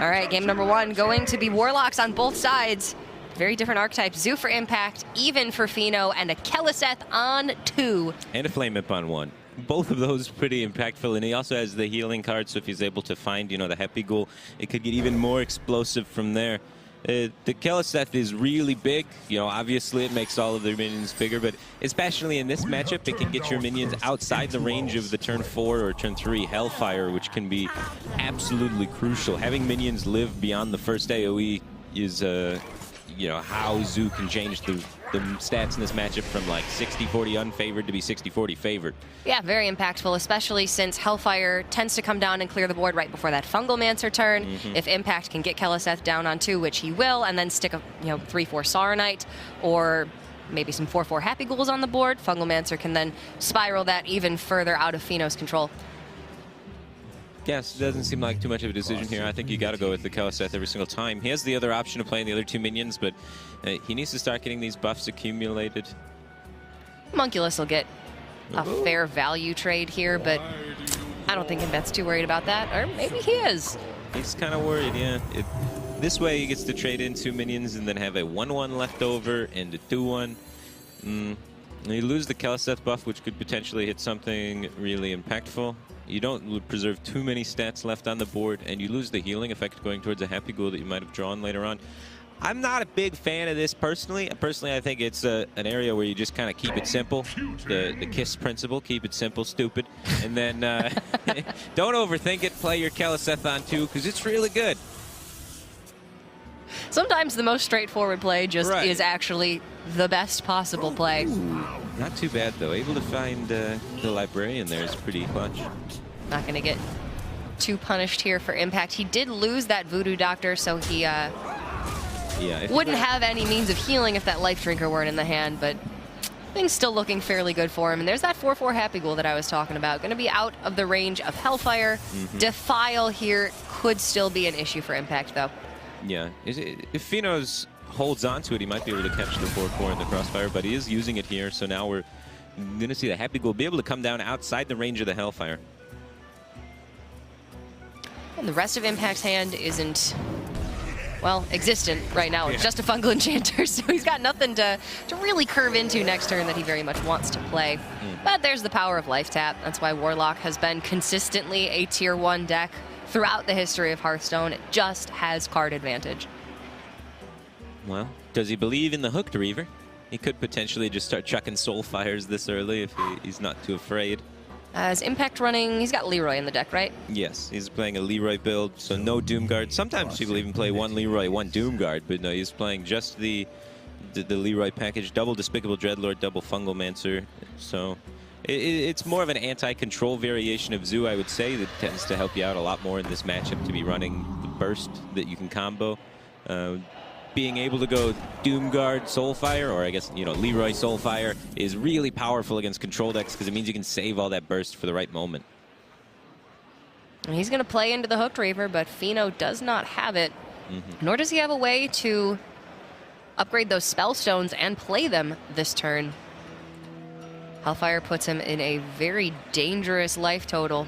All right, game number one going to be Warlocks on both sides. Very different archetypes. Zoo for Impact, even for Feno, and a Keleseth on 2. And a Flame Imp on 1. Both of those pretty impactful, and he also has the healing card, so if he's able to find, the Happy Ghoul, it could get even more explosive from there. The Keleseth is really big. Obviously it makes all of their minions bigger, but especially in this matchup, it can get your minions outside the range of the turn 4 or turn 3 Hellfire, which can be absolutely crucial. Having minions live beyond the first AoE is, how Zoo can change the stats in this matchup from like 60-40 unfavored to be 60-40 favored. Yeah, very impactful, especially since Hellfire tends to come down and clear the board right before that Fungalmancer turn. If Impact can get Keleseth down on 2, which he will, and then stick a 3-4 Saronite or maybe some 4-4 Happy Ghouls on the board, Fungalmancer can then spiral that even further out of Feno's control. Yes, it doesn't seem like too much of a decision here. I think you got to go with the Keleseth every single time. He has the other option of playing the other 2 minions, but he needs to start getting these buffs accumulated. Monculus will get a fair value trade here, but I don't think Imbet's too worried about that. Or maybe he is. He's kind of worried, yeah. This way he gets to trade in 2 minions and then have a 1-1 left over and a 2-1. You lose the Keleseth buff, which could potentially hit something really impactful. You don't preserve too many stats left on the board, and you lose the healing effect going towards a Happy Ghoul that you might have drawn later on. I'm not a big fan of this personally. Personally, I think it's an area where you just kind of keep it simple. The KISS principle, keep it simple, stupid. And then don't overthink it. Play your Keleseth on 2, because it's really good. Sometimes the most straightforward play just is actually the best possible play. Ooh, not too bad, though. Able to find the Librarian there is pretty clutch. Not going to get too punished here for Impact. He did lose that Voodoo Doctor, so he wouldn't have any means of healing if that Life Drinker weren't in the hand, but things still looking fairly good for him. And there's that 4-4 Happy Ghoul that I was talking about. Going to be out of the range of Hellfire. Defile here could still be an issue for Impact, though. Yeah, if Feno's holds on to it, he might be able to catch the 4-4 in the Crossfire, but he is using it here, so now we're going to see the Happy Ghoul be able to come down outside the range of the Hellfire. And the rest of Impact's hand isn't, well, existent right now. It's just a Fungal Enchanter, so he's got nothing to really curve into next turn that he very much wants to play. But there's the power of Life Tap. That's why Warlock has been consistently a Tier 1 deck throughout the history of Hearthstone. It just has card advantage. Well, does he believe in the Hooked Reaver? He could potentially just start chucking Soulfires this early if he's not too afraid. Is Impact running? He's got Leroy in the deck, right? Yes, he's playing a Leroy build, so no Doomguard. Sometimes people even play 1 Leroy, 1 Doomguard, but no, he's playing just the Leroy package, double Despicable Dreadlord, double Fungalmancer. So it's more of an anti-control variation of Zoo, I would say, that tends to help you out a lot more in this matchup to be running the burst that you can combo. Being able to go Doomguard Soulfire, or I guess, Leroy Soulfire, is really powerful against control decks because it means you can save all that burst for the right moment. And he's going to play into the Hooked Reaver, but Feno does not have it. Nor does he have a way to upgrade those Spellstones and play them this turn. Hellfire puts him in a very dangerous life total.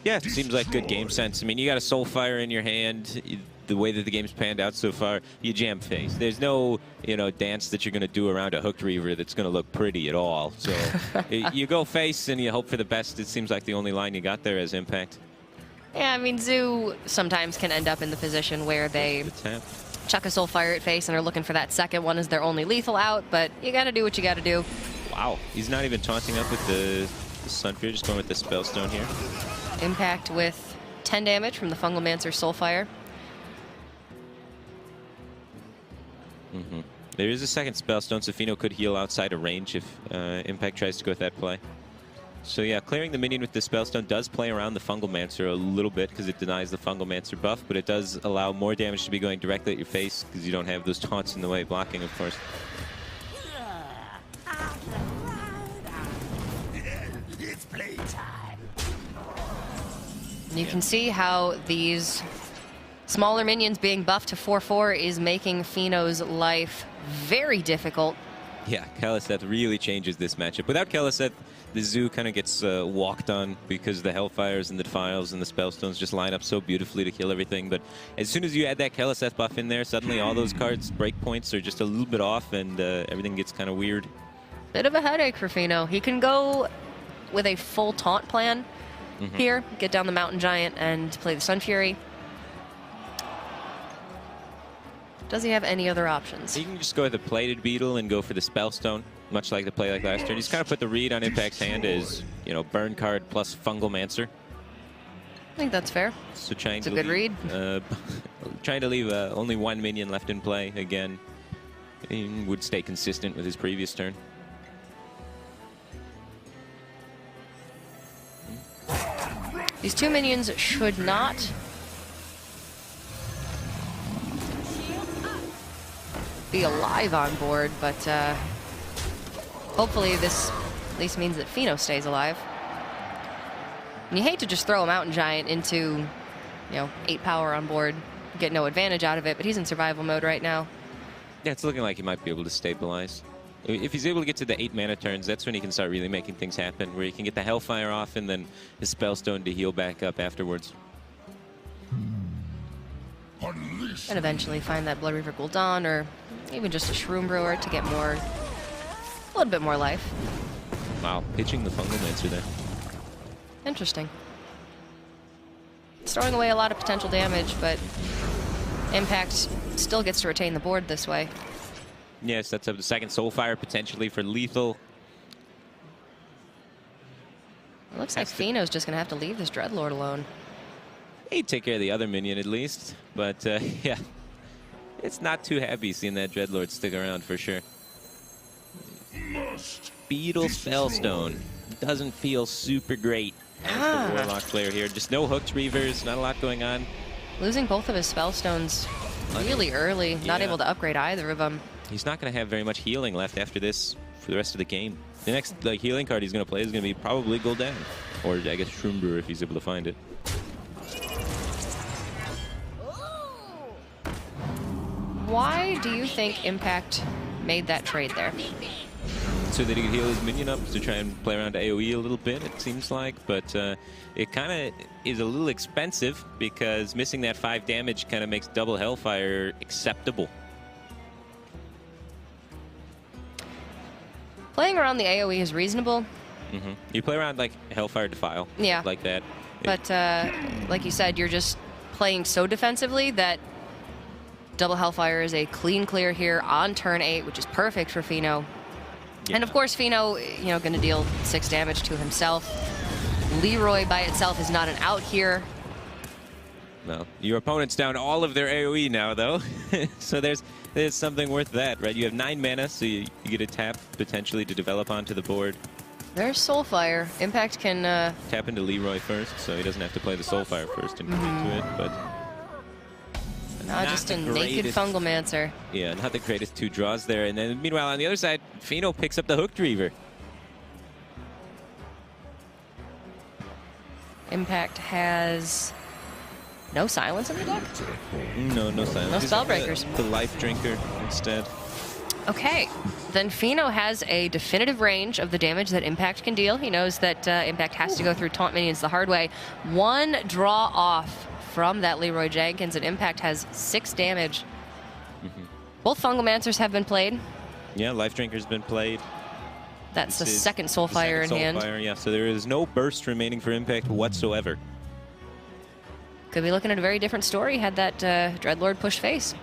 Yeah, it seems like good game sense. I mean, you got a Soulfire in your hand. The way that the game's panned out so far, you jam face. There's no, dance that you're going to do around a Hooked Reaver that's going to look pretty at all. So you go face and you hope for the best. It seems like the only line you got there as Impact. Yeah, I mean, Zoo sometimes can end up in the position where they chuck a Soulfire at face and are looking for that second one as their only lethal out, but you got to do what you got to do. Wow, he's not even taunting up with the Sunfear, just going with the Spellstone here. Impact with 10 damage from the Fungalmancer Soulfire. There is a second Spellstone, so Feno could heal outside of range if Impact tries to go with that play. So yeah, clearing the minion with the Spellstone does play around the Fungalmancer a little bit because it denies the Fungalmancer buff, but it does allow more damage to be going directly at your face because you don't have those taunts in the way, blocking, of course. It's playtime. You can see how these smaller minions being buffed to 4-4 is making Feno's life very difficult. Yeah, Kalaseth really changes this matchup. Without Kalaseth, the Zoo kind of gets walked on because the Hellfires and the Defiles and the Spellstones just line up so beautifully to kill everything. But as soon as you add that Kalaseth buff in there, suddenly all those cards' breakpoints are just a little bit off, and everything gets kind of weird. Bit of a headache for Fino. He can go with a full taunt plan here, get down the Mountain Giant and play the Sun Fury. Does he have any other options? He can just go with the Plated Beetle and go for the Spellstone, much like the play like last turn. He's kind of put the read on Impact's hand as, you know, burn card plus Fungal Mancer. I think that's fair. So trying it's a to good leave, read. Trying to leave only one minion left in play again. He would stay consistent with his previous turn. These 2 minions should not be alive on board, but hopefully this at least means that Fino stays alive. And you hate to just throw a Mountain Giant into, you know, 8 power on board, get no advantage out of it, but he's in survival mode right now. Yeah, it's looking like he might be able to stabilize. If he's able to get to the 8 mana turns, that's when he can start really making things happen, where he can get the Hellfire off and then the Spellstone to heal back up afterwards. And eventually find that Blood Reaver Gul'dan or even just a Shroom Brewer to get more, a little bit more life. Wow, pitching the Fungal Mancer there. Interesting. It's throwing away a lot of potential damage, but Impact still gets to retain the board this way. Yes, that's up the second Soulfire potentially for lethal. It looks like Fino's just going to have to leave this Dreadlord alone. He'd take care of the other minion at least, but yeah, it's not too happy seeing that Dreadlord stick around for sure. Beetle Spellstone doesn't feel super great as the Warlock player here. Just no Hooked Reavers, not a lot going on. Losing both of his Spellstones really early, not able to upgrade either of them. He's not going to have very much healing left after this for the rest of the game. The next healing card he's going to play is going to be probably Gul'dan, or I guess Shroom Brewer if he's able to find it. Why do you think Impact made that trade there? So that he could heal his minion up to try and play around AoE a little bit, it seems like. But it kind of is a little expensive because missing that 5 damage kind of makes double Hellfire acceptable. Playing around the AoE is reasonable. You play around like Hellfire Defile, like that. But like you said, you're just playing so defensively that double Hellfire is a clean clear here on turn 8, which is perfect for Fino. Yeah. And of course, Fino, you know, going to deal 6 damage to himself. Leroy by itself is not an out here. Well, your opponent's down all of their AoE now, though. So there's something worth that, right? You have 9 mana, so you get a tap potentially to develop onto the board. There's Soulfire. Impact can tap into Leroy first, so he doesn't have to play the Soulfire first and commit to it. But not just a naked Fungal Mancer. Yeah, not the greatest 2 draws there. And then meanwhile, on the other side, Fino picks up the Hooked Reaver. Impact has no silence in the deck? No silence. No Spellbreakers. The Life Drinker instead. Okay, then Fino has a definitive range of the damage that Impact can deal. He knows that Impact has to go through taunt minions the hard way. 1 draw off from that Leroy Jenkins, and Impact has 6 damage. Both Fungal Mancers have been played. Yeah, Life Drinker's been played. That's the second Soulfire in hand. Yeah, so there is no burst remaining for Impact whatsoever. Could be looking at a very different story had that Dreadlord pushed face.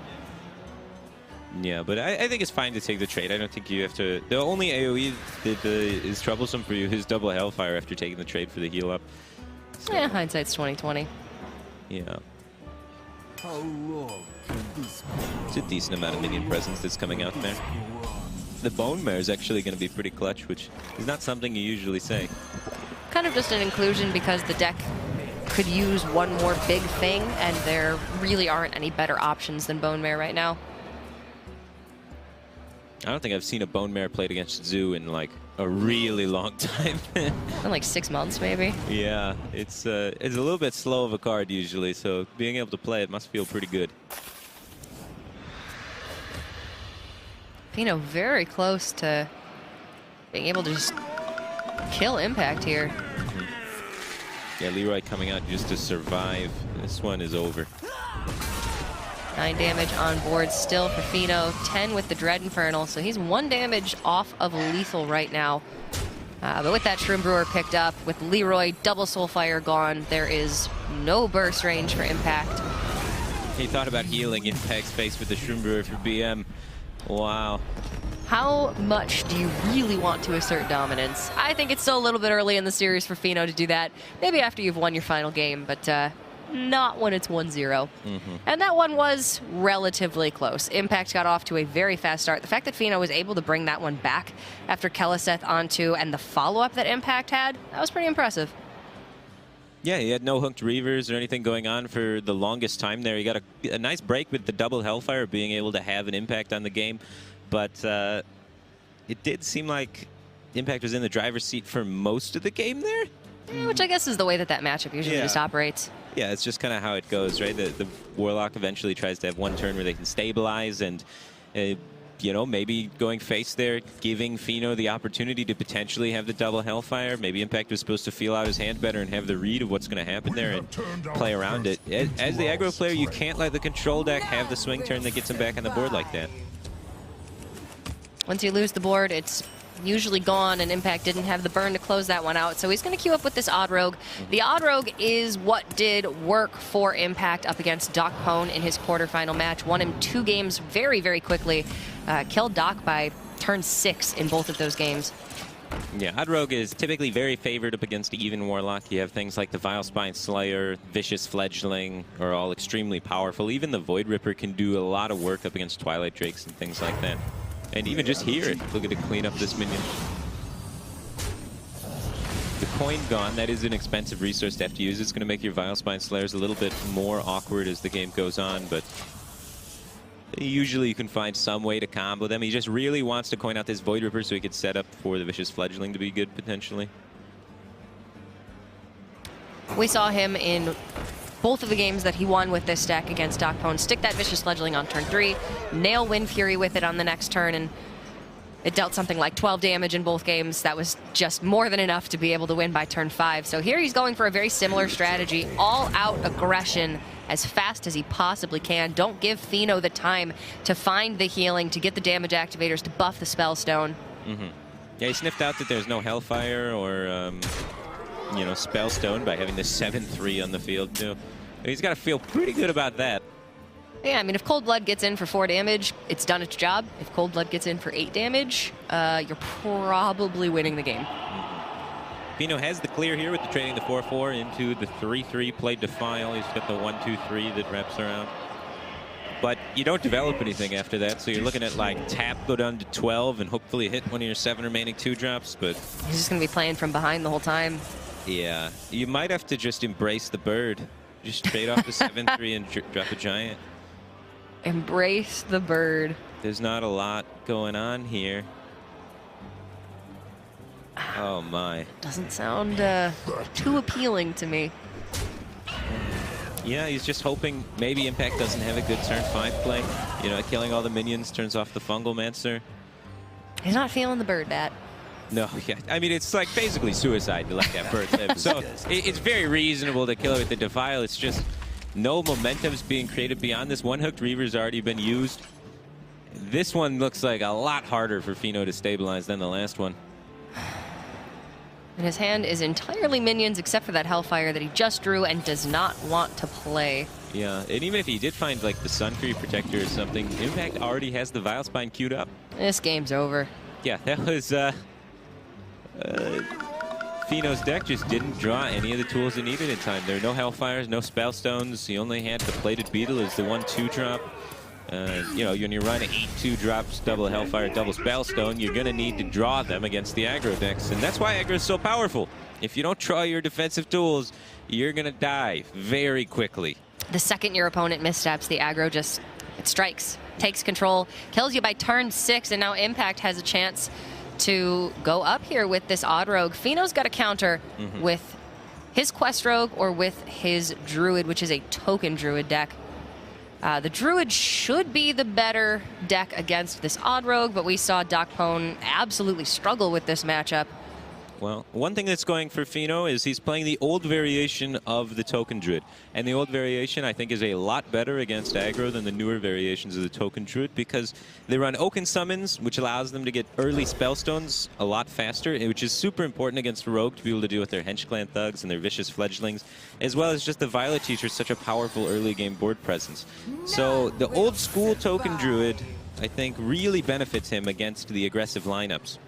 Yeah, but I think it's fine to take the trade. I don't think you have to. The only AoE that is troublesome for you is double Hellfire after taking the trade for the heal up. So, yeah, hindsight's 20/20. Yeah. It's a decent amount of minion presence that's coming out there. The Bone Mare is actually going to be pretty clutch, which is not something you usually say. Kind of just an inclusion because the deck could use one more big thing, and there really aren't any better options than Bone Mare right now. I don't think I've seen a Bone Mare played against Zoo in like a really long time. In like 6 months, maybe. Yeah, it's a little bit slow of a card usually, so being able to play it must feel pretty good. Fino very close to being able to just kill Impact here. Yeah, Leroy coming out just to survive. This one is over. 9 damage on board still for Fino. 10 with the Dread Infernal, so he's 1 damage off of lethal right now. But with that Shroom Brewer picked up, with Leroy double Soulfire gone, there is no burst range for Impact. He thought about healing Impact's face with the Shroom Brewer for BM. Wow. How much do you really want to assert dominance? I think it's still a little bit early in the series for Fino to do that. Maybe after you've won your final game, but not when it's 1-0. And that one was relatively close. Impact got off to a very fast start. The fact that Fino was able to bring that one back after Keliseth onto and the follow-up that Impact had, that was pretty impressive. Yeah, he had no hooked Reavers or anything going on for the longest time there. He got a nice break with the double Hellfire, being able to have an impact on the game. But it did seem like Impact was in the driver's seat for most of the game there. Yeah, which I guess is the way that matchup usually just operates. Yeah, it's just kind of how it goes, right? The Warlock eventually tries to have one turn where they can stabilize and, you know, maybe going face there, giving Fino the opportunity to potentially have the double Hellfire. Maybe Impact was supposed to feel out his hand better and have the read of what's going to happen there and play around it. As the aggro player, you can't let the control deck have the swing turn that gets him back on the board like that. Once you lose the board, it's usually gone, and Impact didn't have the burn to close that one out. So he's going to queue up with this Odd Rogue. The Odd Rogue is what did work for Impact up against Doc Pone in his quarterfinal match. Won him 2 games very, very quickly. Killed Doc by turn 6 in both of those games. Yeah, Odd Rogue is typically very favored up against even Warlock. You have things like the Vilespine Slayer, Vicious Fledgling are all extremely powerful. Even the Void Ripper can do a lot of work up against Twilight Drakes and things like that. And even just here, look at to clean up this minion. The coin gone, that is an expensive resource to have to use. It's going to make your Vilespine Slayers a little bit more awkward as the game goes on, but usually you can find some way to combo them. He just really wants to coin out this Void Ripper so he could set up for the Vicious Fledgling to be good, potentially. We saw him in both of the games that he won with this deck against Doc Pone. Stick that Vicious Fledgling on turn 3, nail Wind Fury with it on the next turn, and it dealt something like 12 damage in both games. That was just more than enough to be able to win by turn 5. So here he's going for a very similar strategy, all-out aggression as fast as he possibly can. Don't give Fino the time to find the healing, to get the damage activators, to buff the Spellstone. Yeah, he sniffed out that there's no Hellfire or you know, Spellstone by having the 7-3 on the field too. He's got to feel pretty good about that. Yeah, I mean, if Cold Blood gets in for 4 damage, it's done its job. If Cold Blood gets in for 8 damage, you're probably winning the game. Fino has the clear here with the trading the 4-4 into the 3-3 played Defile. He's got the 1-2-3 that wraps around. But you don't develop anything after that, so you're looking at like tap, go down to 12, and hopefully hit one of your 7 remaining 2-drops. But he's just going to be playing from behind the whole time. Yeah, you might have to just embrace the bird. Just trade off the 7-3 and drop a giant. Embrace the bird. There's not a lot going on here. Oh my. Doesn't sound too appealing to me. Yeah, he's just hoping maybe Impact doesn't have a good turn 5 play. You know, killing all the minions turns off the Fungal Mancer. He's not feeling the bird bat. No, yeah. I mean, it's like basically suicide to let that bird live. So it's very reasonable to kill it with the Defile. It's just no momentum's being created beyond this. One hooked Reaver's already been used. This one looks like a lot harder for Fino to stabilize than the last one. And his hand is entirely minions except for that Hellfire that he just drew and does not want to play. Yeah, and even if he did find like the Sun Fury Protector or something, Impact already has the Vilespine queued up. This game's over. Yeah, that was Fino's deck just didn't draw any of the tools it needed in time. There were no Hellfires, no Spellstones. He only had the Plated Beetle as the 1-2 drop. You know, when you run 8 2-drops, double Hellfire, double Spellstone, you're going to need to draw them against the aggro decks. And that's why aggro is so powerful. If you don't draw your defensive tools, you're going to die very quickly. The second your opponent missteps, the aggro just, it strikes, takes control, kills you by turn 6, and now Impact has a chance to go up here with this Odd Rogue. Fino's got a counter with his Quest Rogue or with his Druid, which is a token Druid deck. The Druid should be the better deck against this Odd Rogue, but we saw Doc Pone absolutely struggle with this matchup. Well, one thing that's going for Fino is he's playing the old variation of the Token Druid. And the old variation, I think, is a lot better against aggro than the newer variations of the Token Druid because they run Oaken Summons, which allows them to get early Spellstones a lot faster, which is super important against Rogue to be able to deal with their Hench Clan Thugs and their Vicious Fledglings, as well as just the Violet Teacher, such a powerful early game board presence. So the old school Token Druid, I think, really benefits him against the aggressive lineups.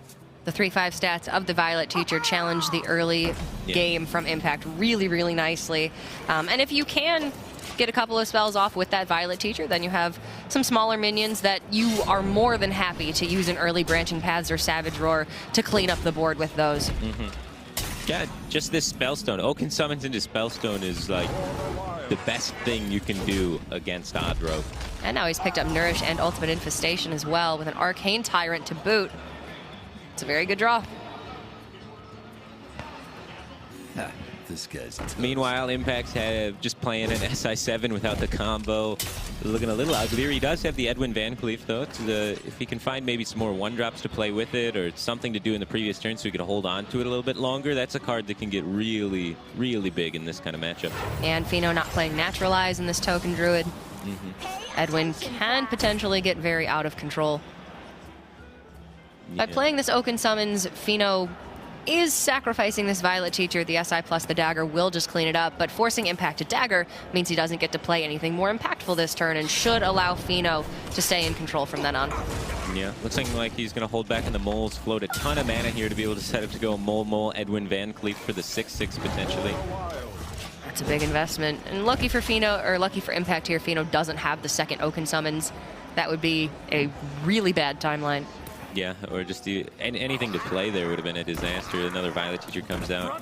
The 3/5 stats of the Violet Teacher challenge the early game from Impact really, really nicely. And if you can get a couple of spells off with that Violet Teacher, then you have some smaller minions that you are more than happy to use an early Branching Paths or Savage Roar to clean up the board with those. Yeah, just this Spellstone. Oaken Summons into Spellstone is like the best thing you can do against Odd Rogue. And now he's picked up Nourish and Ultimate Infestation as well with an Arcane Tyrant to boot. It's a very good draw. This guy's tough. Meanwhile, Impact's just playing an SI7 without the combo. Looking a little uglier. He does have the Edwin Van Cleef, though. If he can find maybe some more 1-drops to play with it or something to do in the previous turn so he can hold on to it a little bit longer, that's a card that can get really, really big in this kind of matchup. And Fino not playing Naturalize in this Token Druid. Edwin can potentially get very out of control. By playing this Oaken Summons, Fino is sacrificing this Violet Teacher. The SI plus the Dagger will just clean it up, but forcing Impact to Dagger means he doesn't get to play anything more impactful this turn and should allow Fino to stay in control from then on. Yeah, looks like he's going to hold back in the moles, float a ton of mana here to be able to set up to go Mole, Edwin Van Cleef for the 6/6 potentially. That's a big investment. And lucky for Fino, or lucky for Impact here, Fino doesn't have the second Oaken Summons. That would be a really bad timeline. Yeah, or just anything to play there would have been a disaster. Another Violet Teacher comes out,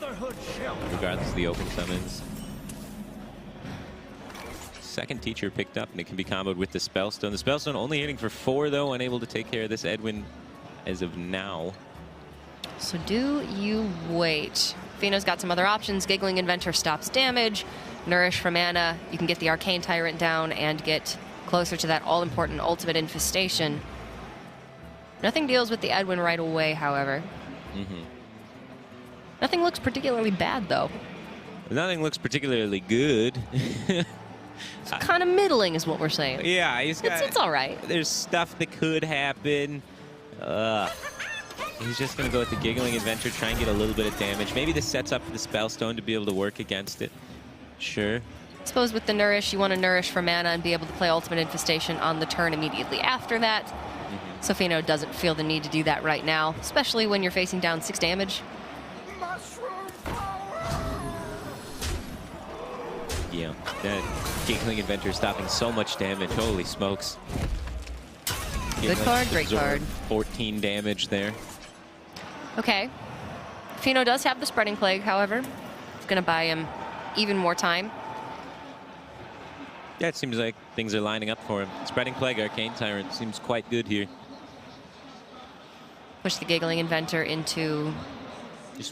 regardless of the Open Summons. Second Teacher picked up, and it can be comboed with the Spellstone. The Spellstone only hitting for 4, though, unable to take care of this Edwin as of now. So do you wait? Fino's got some other options. Giggling Inventor stops damage. Nourish for mana. You can get the Arcane Tyrant down and get closer to that all-important Ultimate Infestation. Nothing deals with the Edwin right away, however. Nothing looks particularly bad, though. Nothing looks particularly good. It's kind of middling is what we're saying. Yeah, it's all right. There's stuff that could happen. He's just going to go with the Giggling Adventure, try and get a little bit of damage. Maybe this sets up for the Spellstone to be able to work against it. Sure. I suppose with the Nourish, you want to Nourish for mana and be able to play Ultimate Infestation on the turn immediately after that. So Fino doesn't feel the need to do that right now, especially when you're facing down 6 damage. Yeah, that Giggling Inventor stopping so much damage. Holy smokes. Good card, great card. 14 damage there. Okay. Fino does have the Spreading Plague, however. It's going to buy him even more time. Yeah, it seems like things are lining up for him. Spreading Plague, Arcane Tyrant seems quite good here. Push the Giggling Inventor into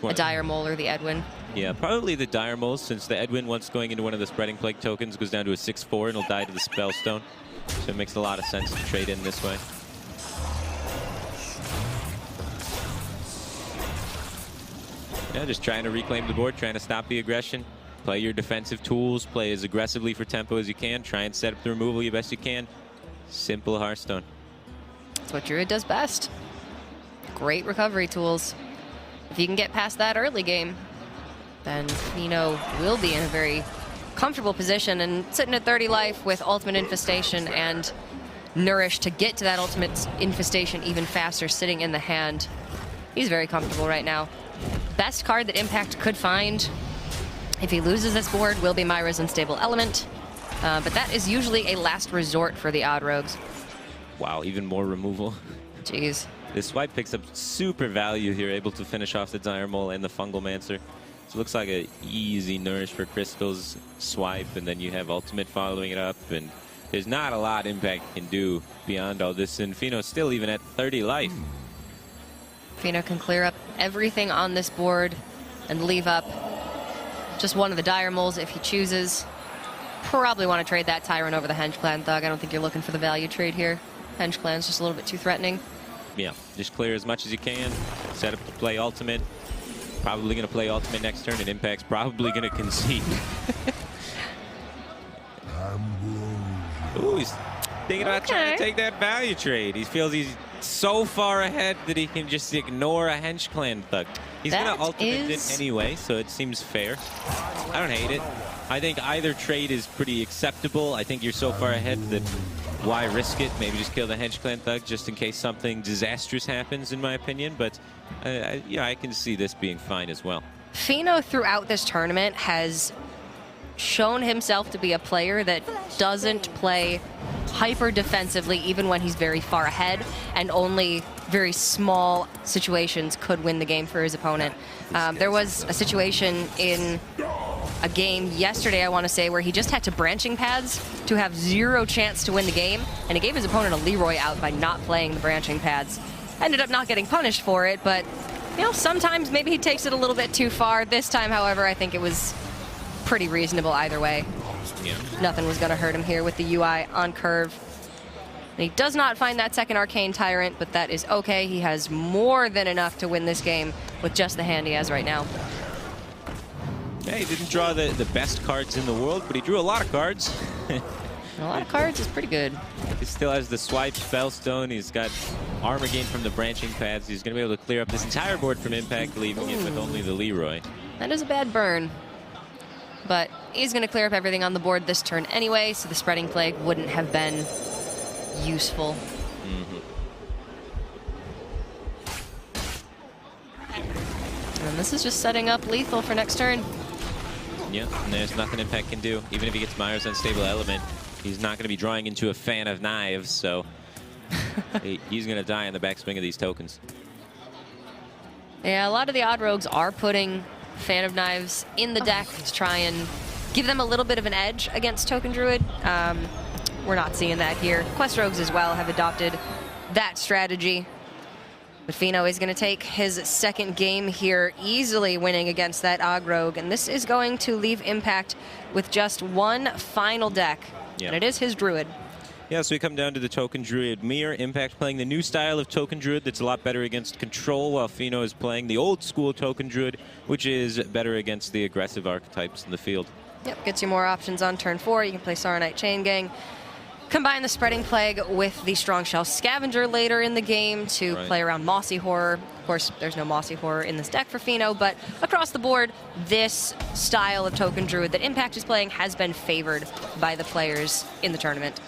a Dire Mole or the Edwin. Yeah, probably the Dire Mole, since the Edwin, once going into one of the Spreading Plague tokens, goes down to a 6/4 and will die to the Spellstone. So it makes a lot of sense to trade in this way. Yeah, just trying to reclaim the board, trying to stop the aggression. Play your defensive tools, play as aggressively for tempo as you can, try and set up the removal as best you can. Simple Hearthstone. That's what Druid does best. Great recovery tools. If you can get past that early game, then Fino will be in a very comfortable position and sitting at 30 life with Ultimate Infestation and Nourish to get to that Ultimate Infestation even faster sitting in the hand. He's very comfortable right now. Best card that Impact could find if he loses this board will be Myra's Unstable Element, but that is usually a last resort for the Odd Rogues. Wow, even more removal. Jeez. This swipe picks up super value here, able to finish off the Dire Mole and the Fungal Mancer. So it looks like an easy Nourish for Crystals swipe, and then you have Ultimate following it up, and there's not a lot Impact can do beyond all this, and Fino's still even at 30 life. Fino can clear up everything on this board and leave up just one of the Dire Moles if he chooses. probably want to trade that Tyrant over the Henge Clan Thug. I don't think you're looking for the value trade here. Henge Clan's just a little bit too threatening. Yeah, just clear as much as you can. Set up to play ultimate. Probably going to play ultimate next turn, and Impact's probably going to concede. Ooh, he's thinking about trying to take that value trade. He feels he's so far ahead that he can just ignore a Henge Clan Thug. He's going to ultimate it anyway, so it seems fair. I don't hate it. I think either trade is pretty acceptable. I think you're so far ahead that why risk it? Maybe just kill the Henge Clan Thug just in case something disastrous happens, in my opinion. But yeah, I can see this being fine as well. Feno throughout this tournament has shown himself to be a player that doesn't play hyper defensively even when he's very far ahead, and only very small situations could win the game for his opponent. There was a situation in a game yesterday, I want to say, where he just had to branching pads to have 0 chance to win the game, and he gave his opponent a Leroy out by not playing the branching pads. Ended up not getting punished for it, but you know, sometimes maybe he takes it a little bit too far. This time, however, I think it was pretty reasonable either way. Yeah. Nothing was going to hurt him here with the UI on curve. And he does not find that second Arcane Tyrant, but that is okay. He has more than enough to win this game with just the hand he has right now. Yeah, he didn't draw the best cards in the world, but he drew a lot of cards. A lot of cards is pretty good. He still has the Swipe, Spellstone. He's got armor gain from the branching pads. He's going to be able to clear up this entire board from Impact, leaving it with only the Leroy. That is a bad burn. But he's going to clear up everything on the board this turn anyway, so the Spreading Plague wouldn't have been useful. And this is just setting up lethal for next turn. Yeah, and there's nothing Impact can do. Even if he gets Myers Unstable Element, he's not going to be drawing into a Fan of Knives, so he's going to die on the backswing of these tokens. Yeah, a lot of the odd rogues are putting Fan of Knives in the deck to try and give them a little bit of an edge against Token Druid. We're not seeing that here. Quest rogues as well have adopted that strategy. But Feno is going to take his second game here, easily winning against that Og Rogue. And this is going to leave Impact with just one final deck. Yep. And it is his Druid. Yeah, so we come down to the Token Druid Mirror. Impact playing the new style of Token Druid that's a lot better against Control, while Feno is playing the old school Token Druid, which is better against the aggressive archetypes in the field. Yep, gets you more options on turn 4. You can play Saronite Chain Gang. Combine the Spreading Plague with the Strong Shell Scavenger later in the game to play around Mossy Horror. Of course, there's no Mossy Horror in this deck for Feno, but across the board, this style of Token Druid that Impact is playing has been favored by the players in the tournament.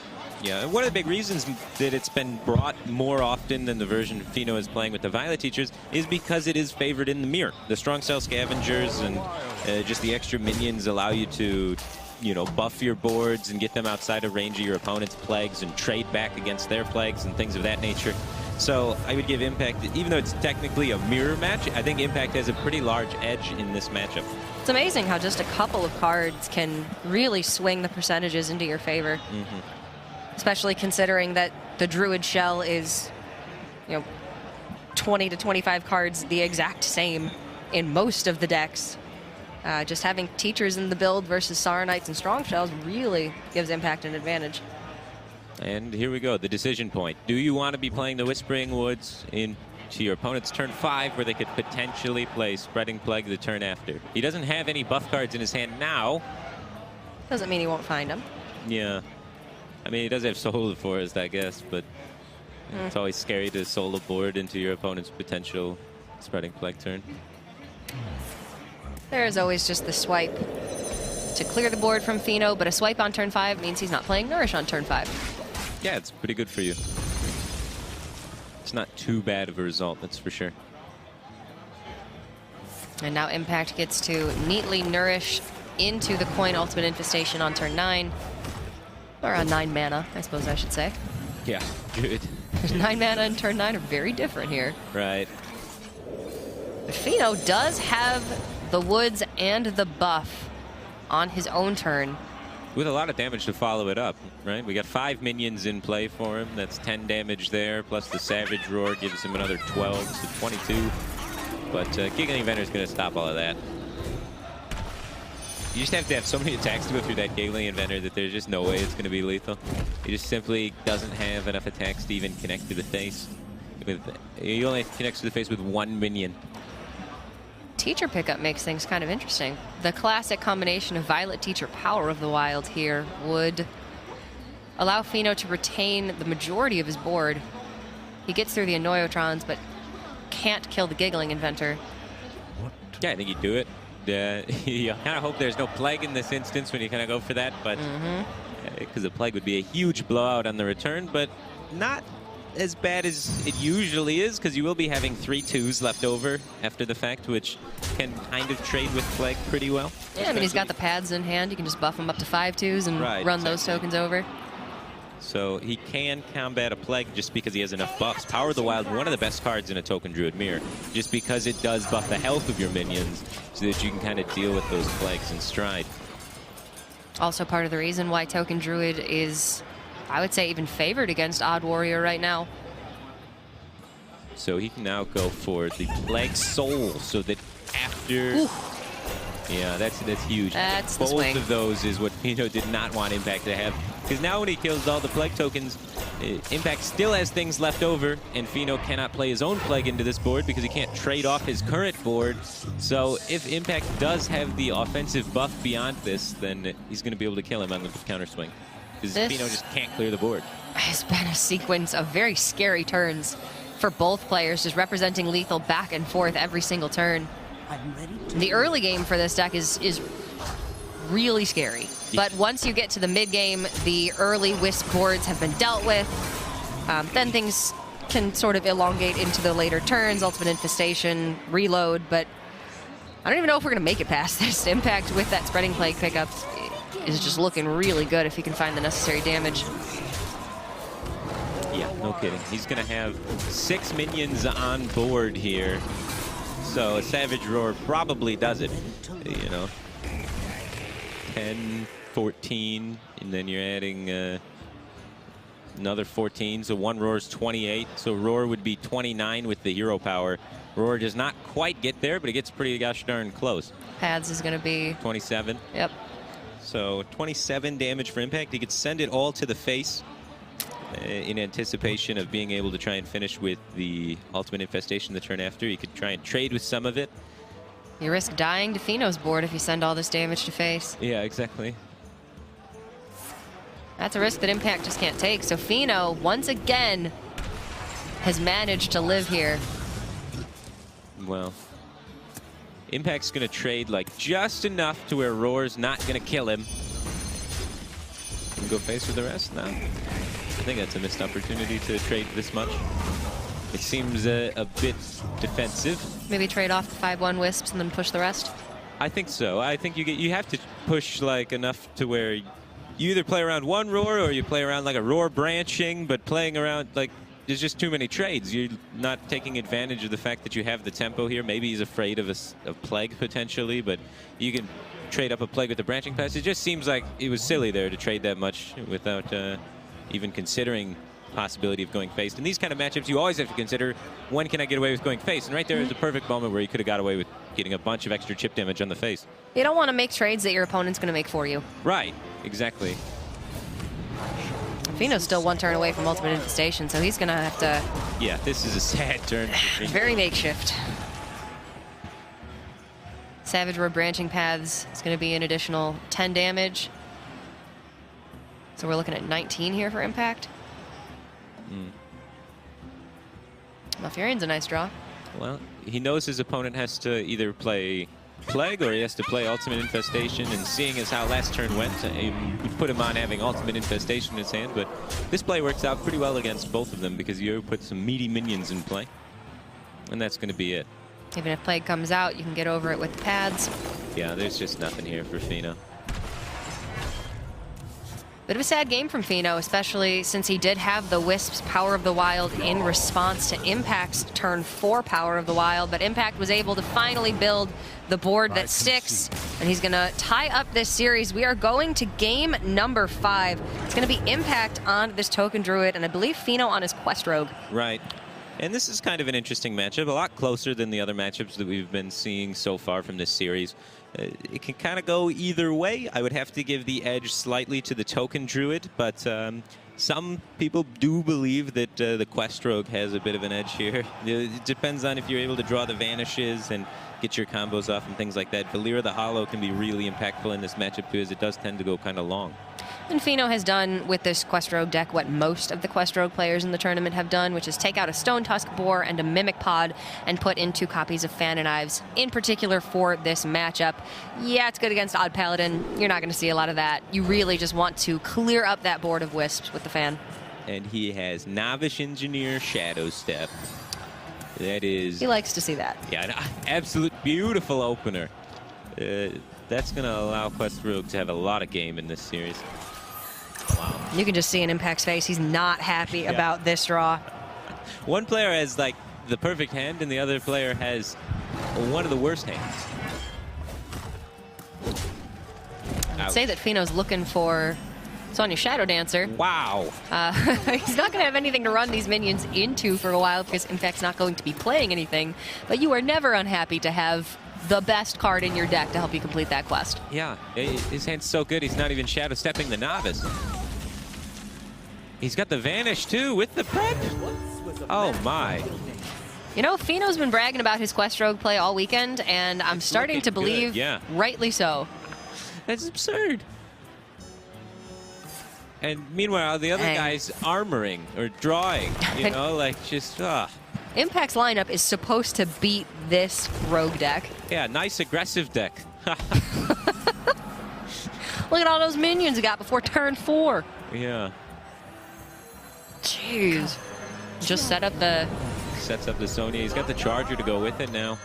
Yeah, and one of the big reasons that it's been brought more often than the version Feno is playing with the Violet Teachers is because it is favored in the mirror. The Strong Cell Scavengers and just the extra minions allow you to, you know, buff your boards and get them outside of range of your opponent's plagues and trade back against their plagues and things of that nature. So I would give Impact, even though it's technically a mirror match, I think Impact has a pretty large edge in this matchup. It's amazing how just a couple of cards can really swing the percentages into your favor. Especially considering that the Druid Shell is, you know, 20 to 25 cards the exact same in most of the decks. Just having Teachers in the build versus Saronites and Strong Shells really gives Impact an advantage. And here we go, the decision point. Do you want to be playing the Whispering Woods into your opponent's turn 5, where they could potentially play Spreading Plague the turn after? He doesn't have any buff cards in his hand now. Doesn't mean he won't find them. Yeah. I mean, he does have Soul Forest, I guess, but it's always scary to soul a board into your opponent's potential Spreading Plague turn. There is always just the swipe to clear the board from Feno, but a swipe on turn 5 means he's not playing Nourish on turn 5. Yeah, it's pretty good for you. It's not too bad of a result, that's for sure. And now Impact gets to neatly nourish into the Coin Ultimate Infestation on turn 9. Or on 9 mana, I suppose I should say. Yeah, good. 9 mana and turn 9 are very different here. Right. Feno does have the woods and the buff on his own turn. With a lot of damage to follow it up, right? We got 5 minions in play for him. That's 10 damage there, plus the Savage Roar gives him another 12, so 22. But Giggling Venom is going to stop all of that. You just have to have so many attacks to go through that Giggling Inventor that there's just no way it's going to be lethal. He just simply doesn't have enough attacks to even connect to the face. He only connects to the face with 1 minion. Teacher pickup makes things kind of interesting. The classic combination of Violet Teacher Power of the Wild here would allow Fino to retain the majority of his board. He gets through the Annoyotrons, but can't kill the Giggling Inventor. Yeah, I think he'd do it. You kind of hope there's no Plague in this instance when you kind of go for that, but because the Plague would be a huge blowout on the return, but not as bad as it usually is, because you will be having 3 2s left over after the fact, which can kind of trade with Plague pretty well. Yeah, I mean, he's got the pads in hand. You can just buff him up to 5 2s and run those tokens over. So he can combat a Plague just because he has enough buffs. Power of the Wild, one of the best cards in a Token Druid mirror, just because it does buff the health of your minions so that you can kind of deal with those Plagues in stride. Also part of the reason why Token Druid is, I would say, even favored against Odd Warrior right now. So he can now go for the Plague Soul so that after... Ooh. Yeah, that's huge. That's the Both swing. of those is what Fino did not want Impact to have. Because now when he kills all the Plague tokens, Impact still has things left over, and Fino cannot play his own Plague into this board because he can't trade off his current board. So if Impact does have the offensive buff beyond this, then he's going to be able to kill him on the counter swing. Because Fino just can't clear the board. Has been a sequence of very scary turns for both players, just representing lethal back and forth every single turn. The early game for this deck is really scary. But once you get to the mid game, the early Wisp boards have been dealt with. Then things can sort of elongate into the later turns, Ultimate Infestation, Reload, but I don't even know if we're going to make it past this. Impact with that Spreading Plague pickup is just looking really good if he can find the necessary damage. Yeah, no kidding. He's going to have 6 minions on board here. So a Savage Roar probably does it, you know. 10, 14, and then you're adding another 14. So 1 Roar is 28. So Roar would be 29 with the hero power. Roar does not quite get there, but it gets pretty gosh darn close. Pads is going to be 27. Yep. So 27 damage for Impact. He could send it all to the face in anticipation of being able to try and finish with the Ultimate Infestation the turn after. You could try and trade with some of it. You risk dying to Fino's board if you send all this damage to face. Yeah, exactly. That's a risk that Impact just can't take. So Fino, once again, has managed to live here. Well, Impact's going to trade like just enough to where Roar's not going to kill him. Can go face with the rest? No. I think that's a missed opportunity to trade this much. It seems a bit defensive. Maybe trade off the 5/1 Wisps and then push the rest? I think so. I think you have to push like enough to where you either play around 1 Roar or you play around like a Roar branching, but playing around like there's just too many trades. You're not taking advantage of the fact that you have the tempo here. Maybe he's afraid of a Plague potentially, but you can trade up a Plague with the branching pass. It just seems like it was silly there to trade that much without even considering possibility of going face. In these kind of matchups, you always have to consider when can I get away with going face, and right there is the perfect moment where you could have got away with getting a bunch of extra chip damage on the face. You don't want to make trades that your opponent's going to make for you. Right, exactly. Fino's still 1 turn away from Ultimate Infestation, so he's going to have to... Yeah, this is a sad turn. Very makeshift. Savage Roar Branching Paths is going to be an additional 10 damage. So we're looking at 19 here for Impact. Malfurion's a nice draw. Well, he knows his opponent has to either play Plague or he has to play Ultimate Infestation, and seeing as how last turn went, it would put him on having Ultimate Infestation in his hand, but this play works out pretty well against both of them because you put some meaty minions in play, and that's going to be it. Even if Plague comes out, you can get over it with the pads. Yeah, there's just nothing here for Fino. Bit of a sad game from Fino, especially since he did have the Wisp's Power of the Wild in response to Impact's turn 4 Power of the Wild, but Impact was able to finally build the board that sticks, and he's going to tie up this series. We are going to game number 5. It's going to be Impact on this Token Druid, and I believe Fino on his Quest Rogue. Right. And this is kind of an interesting matchup, a lot closer than the other matchups that we've been seeing so far from this series. It can kind of go either way. I would have to give the edge slightly to the Token Druid, but some people do believe that the Quest Rogue has a bit of an edge here. It depends on if you're able to draw the vanishes and get your combos off and things like that. Valera the Hollow can be really impactful in this matchup because it does tend to go kind of long. And Fino has done with this Quest Rogue deck what most of the Quest Rogue players in the tournament have done, which is take out a Stone Tusk Boar and a Mimic Pod and put in 2 copies of Fan and Knives, in particular for this matchup. Yeah, it's good against Odd Paladin. You're not going to see a lot of that. You really just want to clear up that board of Wisps with the Fan. And he has Novice Engineer Shadow Step. That is... He likes to see that. Yeah, an absolute beautiful opener. That's going to allow Quest Rogue to have a lot of game in this series. Wow. You can just see in Impact's face, he's not happy about this draw. One player has, like, the perfect hand, and the other player has one of the worst hands. I'd say that Fino's looking for Sonya Shadow Dancer. Wow. He's not going to have anything to run these minions into for a while because Impact's not going to be playing anything. But you are never unhappy to have the best card in your deck to help you complete that quest. Yeah, his hand's so good, he's not even Shadow Stepping the Novice. He's got the Vanish, too, with the prep. Oh, my. You know, Fino's been bragging about his Quest Rogue play all weekend, and I'm starting to believe, rightly so. That's absurd. And meanwhile, the other guy's armoring or drawing, you know, like just, Impact's lineup is supposed to beat this Rogue deck. Yeah, nice aggressive deck. Look at all those minions he got before turn 4. Yeah. Jeez. Just set up the... Sets up the Sonya. He's got the Charger to go with it now.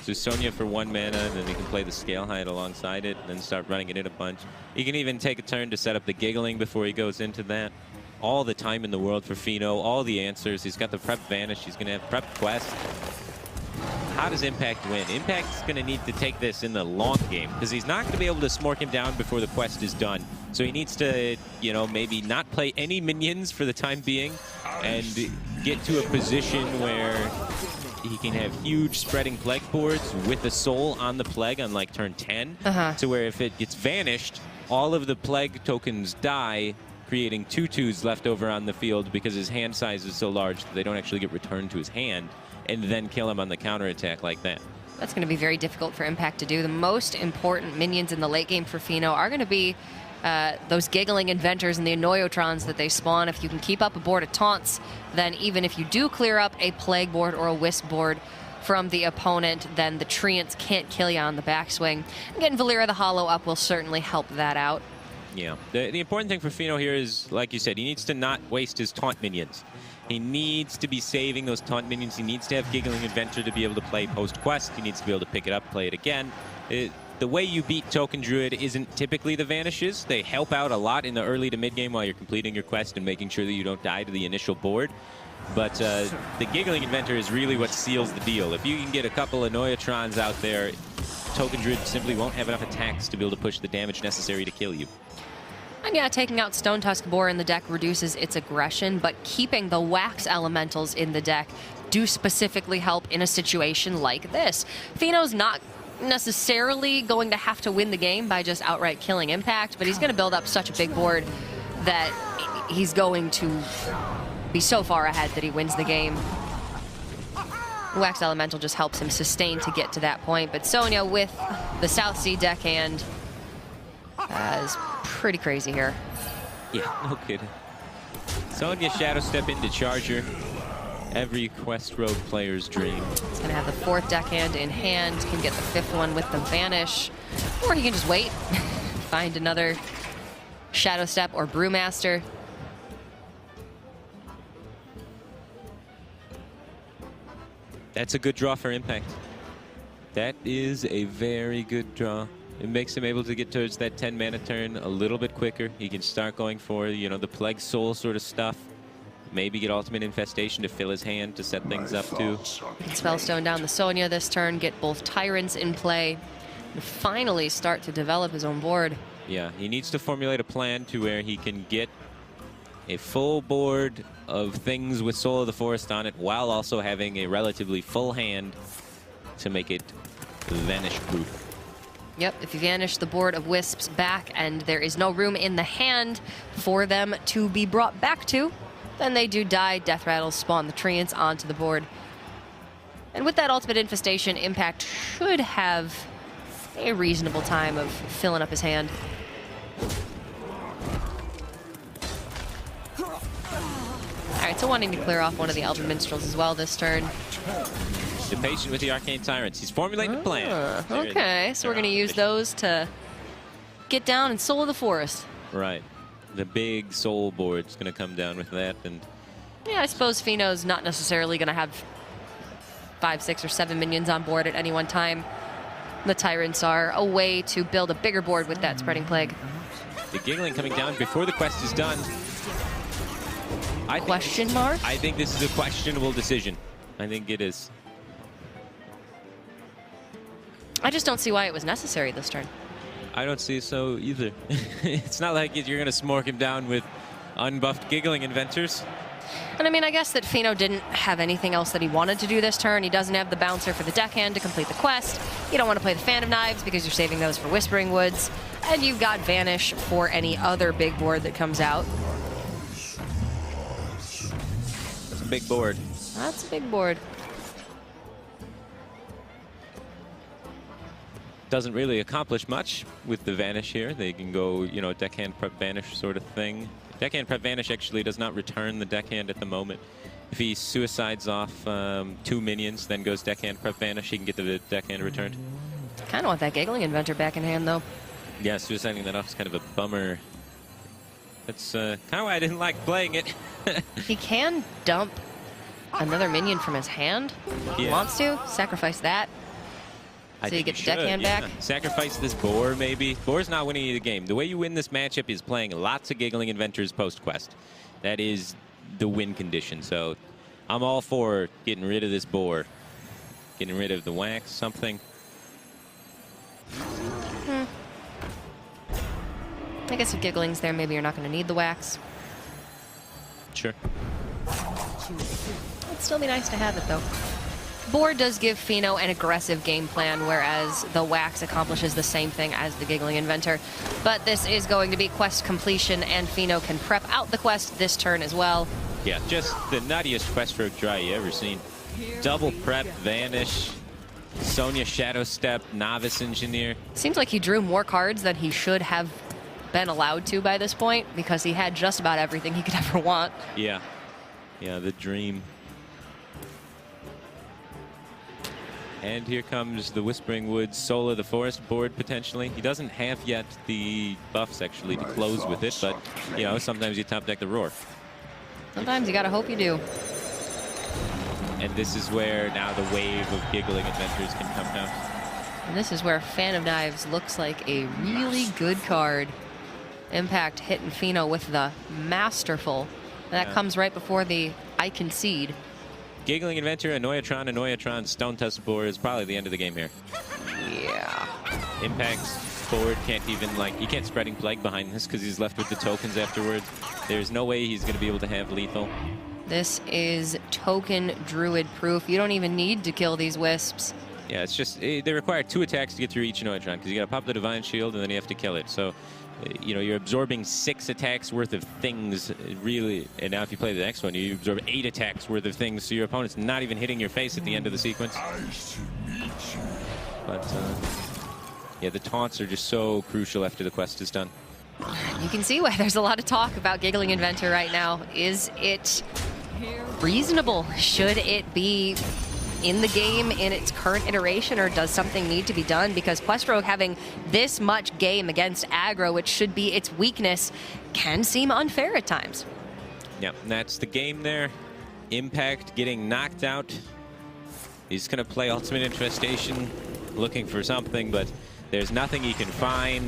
So Sonya for 1 mana, and then he can play the Scale Height alongside it, and then start running it in a bunch. He can even take a turn to set up the Giggling before he goes into that. All the time in the world for Fino, all the answers. He's got the Prep Vanish. He's going to have Prep Quest. How does Impact win? Impact's going to need to take this in the long game because he's not going to be able to smork him down before the quest is done. So he needs to, you know, maybe not play any minions for the time being and get to a position where he can have huge spreading Plague boards with the Soul on the Plague on like turn 10 to where if it gets vanished, all of the Plague tokens die, creating 2/2s left over on the field because his hand size is so large that they don't actually get returned to his hand, and then kill him on the counterattack like that. That's going to be very difficult for Impact to do. The most important minions in the late game for Fino are going to be those Giggling Inventors and the Annoyotrons that they spawn. If you can keep up a board of taunts, then even if you do clear up a Plague board or a Wisp board from the opponent, then the Treants can't kill you on the backswing. Getting Valera the Hollow up will certainly help that out. Yeah. The important thing for Fino here is, like you said, he needs to not waste his taunt minions. He needs to be saving those taunt minions. He needs to have Giggling Inventor to be able to play post-quest. He needs to be able to pick it up, play it again. The way you beat Token Druid isn't typically the Vanishes. They help out a lot in the early to mid-game while you're completing your quest and making sure that you don't die to the initial board. But the Giggling Inventor is really what seals the deal. If you can get a couple of Annoyotrons out there, Token Druid simply won't have enough attacks to be able to push the damage necessary to kill you. And yeah, taking out Stone Tusk Boar in the deck reduces its aggression, but keeping the Wax Elementals in the deck do specifically help in a situation like this. Fino's not necessarily going to have to win the game by just outright killing Impact, but he's going to build up such a big board that he's going to be so far ahead that he wins the game. Wax Elemental just helps him sustain to get to that point, but Sonya with the South Sea deckhand is pretty crazy here. Yeah, no kidding. Sonya Shadow Step into Charger. Every Quest Rogue player's dream. He's going to have the 4th deckhand in hand, can get the 5th one with the Vanish, or he can just wait, find another Shadow Step or Brewmaster. That's a good draw for Impact. That is a very good draw. It makes him able to get towards that 10 mana turn a little bit quicker. He can start going for, you know, the Plague Soul sort of stuff. Maybe get Ultimate Infestation to fill his hand to set things up too. He can Spellstone down the Sonya this turn, get both Tyrants in play, and finally start to develop his own board. Yeah, he needs to formulate a plan to where he can get a full board of things with Soul of the Forest on it, while also having a relatively full hand to make it vanish-proof. Yep, if you vanish the board of Wisps back and there is no room in the hand for them to be brought back to, then they do die. Death Rattles spawn the Treants onto the board. And with that Ultimate Infestation, Impact should have a reasonable time of filling up his hand. Alright, so wanting to clear off one of the Elven Minstrels as well this turn. The patient with the Arcane Tyrants. He's formulating a plan. Okay, so we're going to use those to get down and Soul of the Forest. Right. The big soul board's going to come down with that. And yeah, I suppose Feno's not necessarily going to have 5, 6, or 7 minions on board at any one time. The Tyrants are a way to build a bigger board with that Spreading Plague. The Giggling coming down before the quest is done. Question mark? I think this is a questionable decision. I think it is. I just don't see why it was necessary this turn. I don't see so either. It's not like you're going to smork him down with unbuffed Giggling Inventors. And I mean, I guess that Feno didn't have anything else that he wanted to do this turn. He doesn't have the bouncer for the deckhand to complete the quest. You don't want to play the Fan of Knives because you're saving those for Whispering Woods. And you've got Vanish for any other big board that comes out. That's a big board. That's a big board. Doesn't really accomplish much with the Vanish here. They can go, you know, deckhand prep Vanish sort of thing. Deckhand prep Vanish actually does not return the deckhand at the moment. If he suicides off 2 minions, then goes deckhand prep Vanish, he can get the deckhand returned. Kind of want that Giggling Inventor back in hand, though. Yeah, suiciding that off is kind of a bummer. That's kind of why I didn't like playing it. He can dump another minion from his hand if he wants to. Sacrifice that. So you get the deckhand back? Sacrifice this boar, maybe. Boar's not winning you the game. The way you win this matchup is playing lots of Giggling Inventors post-quest. That is the win condition. So I'm all for getting rid of this boar. Getting rid of the wax, something. I guess if Giggling's there, maybe you're not going to need the wax. Sure. It'd still be nice to have it, though. Board does give Feno an aggressive game plan, whereas the wax accomplishes the same thing as the Giggling Inventor. But this is going to be quest completion, and Feno can prep out the quest this turn as well. Yeah, just the nuttiest quest stroke dry you ever seen. Double prep, Vanish, Sonya Shadow Step, Novice Engineer. Seems like he drew more cards than he should have been allowed to by this point, because he had just about everything he could ever want. Yeah. Yeah, the dream. And here comes the Whispering Woods Soul of the Forest board, potentially. He doesn't have yet the buffs, actually, to close with it, but, you know, sometimes you top deck the Roar. Sometimes you gotta hope you do. And this is where now the wave of Giggling Inventors can come out. And this is where Fan of Knives looks like a really good card. Impact hitting Feno with the Masterful. And that comes right before the I Concede. Giggling Inventor, Annoyatron, Stone Tusk board is probably the end of the game here. Yeah. Impact's board can't even, like, you can't Spreading Plague behind this because he's left with the tokens afterwards. There's no way he's going to be able to have lethal. This is token druid proof. You don't even need to kill these wisps. Yeah, it's just, they require 2 attacks to get through each Annoyatron because you got to pop the Divine Shield and then you have to kill it. So, you know, you're absorbing 6 attacks worth of things, really. And now if you play the next one, you absorb 8 attacks worth of things, so your opponent's not even hitting your face at the end of the sequence. But, yeah, the taunts are just so crucial after the quest is done. You can see why there's a lot of talk about Giggling Inventor right now. Is it reasonable? Should it be in the game in its current iteration, or does something need to be done? Because Quest Rogue having this much game against aggro, which should be its weakness, can seem unfair at times. Yeah, that's the game there. Impact getting knocked out. He's going to play Ultimate Infestation, looking for something, but there's nothing he can find,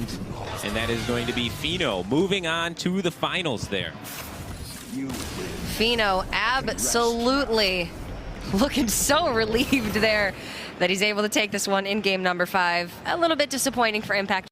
and that is going to be Feno moving on to the finals there. Feno absolutely looking so relieved there that he's able to take this one in game number 5. A little bit disappointing for Impact.